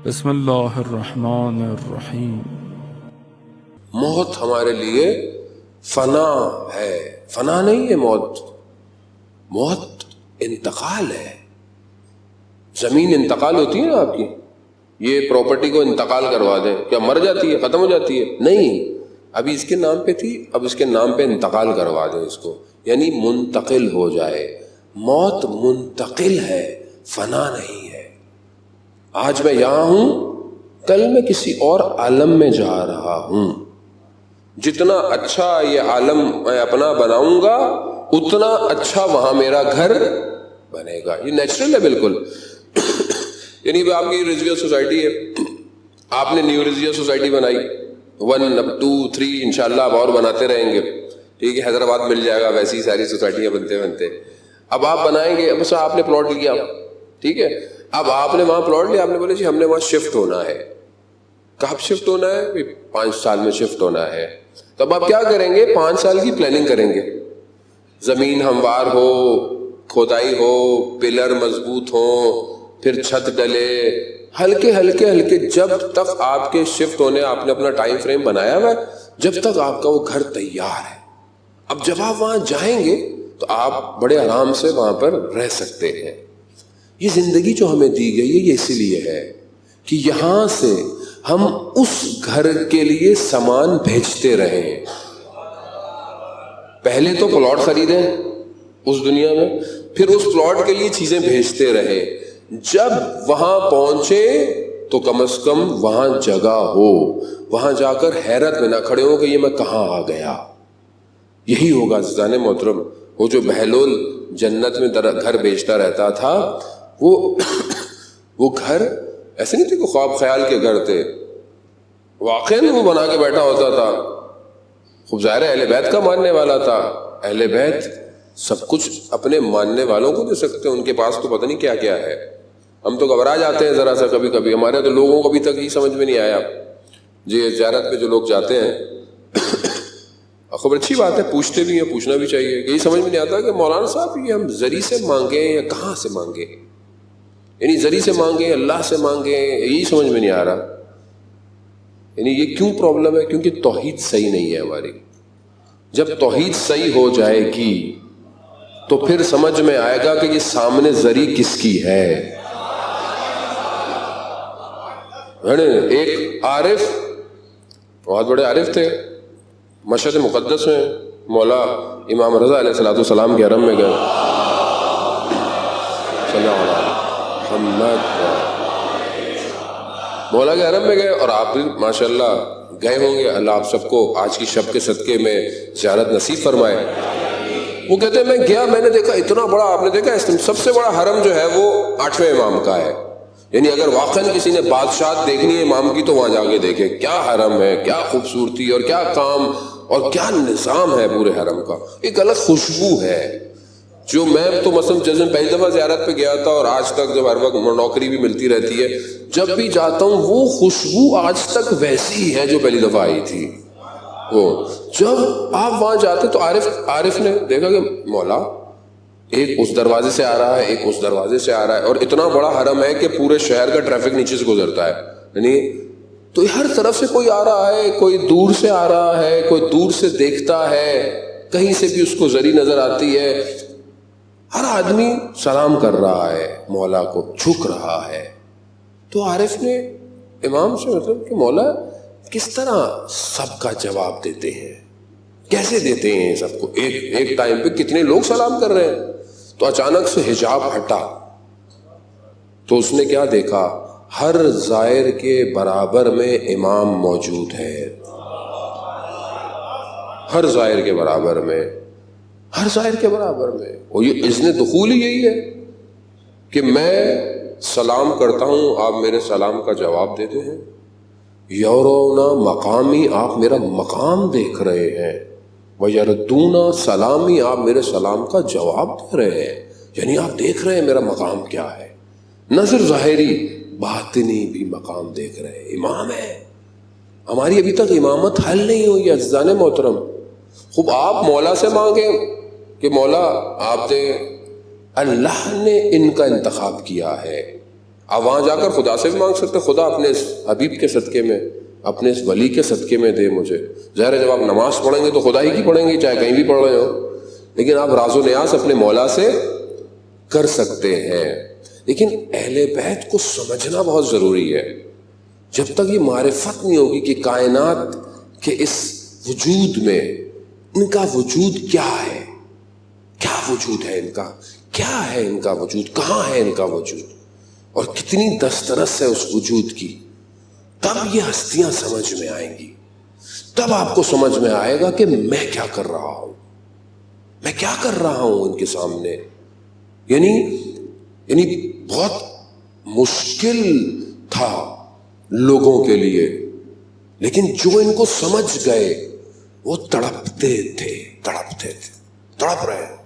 بسم اللہ الرحمن الرحیم۔ موت ہمارے لیے فنا ہے، فنا نہیں ہے موت، موت انتقال ہے۔ زمین انتقال ہوتی ہے نا آپ کی، یہ پراپرٹی کو انتقال کروا دیں، کیا مر جاتی ہے، ختم ہو جاتی ہے؟ نہیں، ابھی اس کے نام پہ تھی، اب اس کے نام پہ انتقال کروا دیں اس کو، یعنی منتقل ہو جائے۔ موت منتقل ہے، فنا نہیں ہے۔ آج میں یہاں ہوں، کل میں کسی اور عالم میں جا رہا ہوں۔ جتنا اچھا یہ عالم میں اپنا بناؤں گا اتنا اچھا وہاں میرا گھر بنے گا۔ یہ نیچرل ہے بالکل۔ یعنی آپ کی ریزیو سوسائٹی ہے، آپ نے نیو ریزیو سوسائٹی بنائی، 1 اب 2 3 انشاءاللہ آپ اور بناتے رہیں گے، ٹھیک ہے، حیدرآباد مل جائے گا، ویسی ساری سوسائٹیاں بنتے بنتے اب آپ بنائیں گے۔ بس آپ نے پلاٹ لیا، ٹھیک ہے، اب آپ نے وہاں پلاٹ لیا، آپ نے بولے جی ہم نے وہاں شفٹ ہونا ہے۔ کب شفٹ ہونا ہے؟ 5 سال میں شفٹ ہونا ہے۔ تو اب آپ کیا کریں گے؟ 5 سال کی پلاننگ کریں گے، زمین ہموار ہو، کھودائی ہو، پلر مضبوط ہو، پھر چھت ڈلے، ہلکے ہلکے ہلکے، جب تک آپ کے شفٹ ہونے، آپ نے اپنا ٹائم فریم بنایا ہوا ہے، جب تک آپ کا وہ گھر تیار ہے۔ اب جب آپ وہاں جائیں گے تو آپ بڑے آرام سے وہاں پر رہ سکتے ہیں۔ یہ زندگی جو ہمیں دی گئی ہے یہ اسی لیے ہے کہ یہاں سے ہم اس گھر کے لیے سامان بھیجتے رہیں۔ پہلے تو پلاٹ خریدیں اس دنیا میں، پھر اس پلاٹ کے لیے چیزیں بھیجتے رہے۔ جب وہاں پہنچے تو کم از کم وہاں جگہ ہو، وہاں جا کر حیرت میں نہ کھڑے ہو کہ یہ میں کہاں آ گیا۔ یہی ہوگا عزیزان محترم۔ وہ جو بہلول جنت میں گھر بیچتا رہتا تھا، وہ گھر ایسے نہیں تھے کہ خواب خیال کے گھر تھے، واقعی وہ بنا کے بیٹھا ہوتا تھا۔ خوب ظاہر ہے اہل بیت کا ماننے والا تھا، اہل بیت سب کچھ اپنے ماننے والوں کو دے سکتے ہیں، ان کے پاس تو پتہ نہیں کیا کیا ہے۔ ہم تو گھبرا جاتے ہیں ذرا سا کبھی کبھی، ہمارے تو لوگوں کو ابھی تک یہ سمجھ میں نہیں آیا۔ جی زیارت پہ جو لوگ جاتے ہیں، خبر اچھی بات ہے، پوچھتے بھی ہیں، پوچھنا بھی چاہیے۔ یہی سمجھ میں نہیں آتا کہ مولانا صاحب یہ ہم زری سے مانگیں یا کہاں سے مانگیں، یعنی زری سے مانگیں، اللہ سے مانگیں، یہی سمجھ میں نہیں آ رہا۔ یعنی یہ کیوں پرابلم ہے؟ کیونکہ توحید صحیح نہیں ہے ہماری۔ جب توحید صحیح ہو جائے گی تو پھر سمجھ میں آئے گا کہ یہ سامنے زری کس کی ہے۔ ایک عارف، بہت بڑے عارف تھے، مشہد مقدس میں مولا امام رضا علیہ السلام کے حرم میں گئے، صلی اللہ علیہ محمد، مولا کے حرم میں گئے، اور آپ بھی ماشاءاللہ گئے ہوں گے، اللہ آپ سب کو آج کی شب کے صدقے میں زیارت نصیب فرمائے۔ وہ کہتے ہیں میں گیا، میں نے دیکھا اتنا بڑا، آپ نے دیکھا سب سے بڑا حرم جو ہے وہ 8ویں امام کا ہے، یعنی اگر واقعاً کسی نے بادشاہت دیکھنی ہے امام کی تو وہاں جا کے دیکھے، کیا حرم ہے، کیا خوبصورتی اور کیا کام اور کیا نظام ہے پورے حرم کا۔ ایک الگ خوشبو ہے جو میں تو مثلا جس دن پہلی دفعہ زیارت پہ گیا تھا، اور آج تک جب ہر وقت نوکری بھی ملتی رہتی ہے، جب بھی جاتا ہوں وہ خوشبو آج تک ویسی ہے جو پہلی دفعہ آئی تھی۔ وہ جب آپ وہاں جاتے تو عارف نے دیکھا کہ مولا ایک اس دروازے سے آ رہا ہے، ایک اس دروازے سے آ رہا ہے، اور اتنا بڑا حرم ہے کہ پورے شہر کا ٹریفک نیچے سے گزرتا ہے، یعنی تو ہر طرف سے کوئی آ رہا ہے، کوئی دور سے آ رہا ہے، کوئی دور سے دیکھتا ہے، کہیں سے بھی اس کو زری نظر آتی ہے، ہر آدمی سلام کر رہا ہے، مولا کو جھک رہا ہے۔ تو عارف نے امام سے مطلب کہ مولا کس طرح سب کا جواب دیتے ہیں، کیسے دیتے ہیں سب کو، ایک ٹائم پہ کتنے لوگ سلام کر رہے ہیں؟ تو اچانک سے حجاب ہٹا تو اس نے کیا دیکھا؟ ہر زائر کے برابر میں امام موجود ہے، ہر زائر کے برابر میں، ہر زائر کے برابر میں۔ اور یہ اذن دخول ہی یہی ہے کہ میں سلام کرتا ہوں، آپ میرے سلام کا جواب دیتے ہیں، یورونا مقامی، آپ میرا مقام دیکھ رہے ہیں، وَيَرَدُّونَ سلامی، آپ میرے سلام کا جواب دے رہے ہیں، یعنی آپ دیکھ رہے ہیں میرا مقام کیا ہے، نہ صرف ظاہری باطنی بھی مقام دیکھ رہے ہیں۔ امام ہے، ہماری ابھی تک امامت حل نہیں ہوئی ہے عزیزان محترم۔ خوب آپ مولا سے مانگیں کہ مولا آپ دے، اللہ نے ان کا انتخاب کیا ہے، آپ وہاں جا کر خدا سے بھی مانگ سکتے، خدا اپنے اس حبیب کے صدقے میں، اپنے اس ولی کے صدقے میں دے مجھے۔ ظاہر ہے جب آپ نماز پڑھیں گے تو خدا ہی کی پڑھیں گے، چاہے کہیں بھی پڑھ رہے ہو، لیکن آپ راز و نیاز اپنے مولا سے کر سکتے ہیں۔ لیکن اہل بیت کو سمجھنا بہت ضروری ہے۔ جب تک یہ معرفت نہیں ہوگی کہ کائنات کے اس وجود میں ان کا وجود کیا ہے، کیا وجود ہے ان کا، کیا ہے ان کا وجود، کہاں ہے ان کا وجود، اور کتنی دسترس ہے اس وجود کی، تب یہ ہستیاں سمجھ میں آئیں گی۔ تب آپ کو سمجھ میں آئے گا کہ میں کیا کر رہا ہوں، میں کیا کر رہا ہوں ان کے سامنے۔ یعنی بہت مشکل تھا لوگوں کے لیے، لیکن جو ان کو سمجھ گئے وہ تڑپتے تھے، تڑپ رہے ہیں۔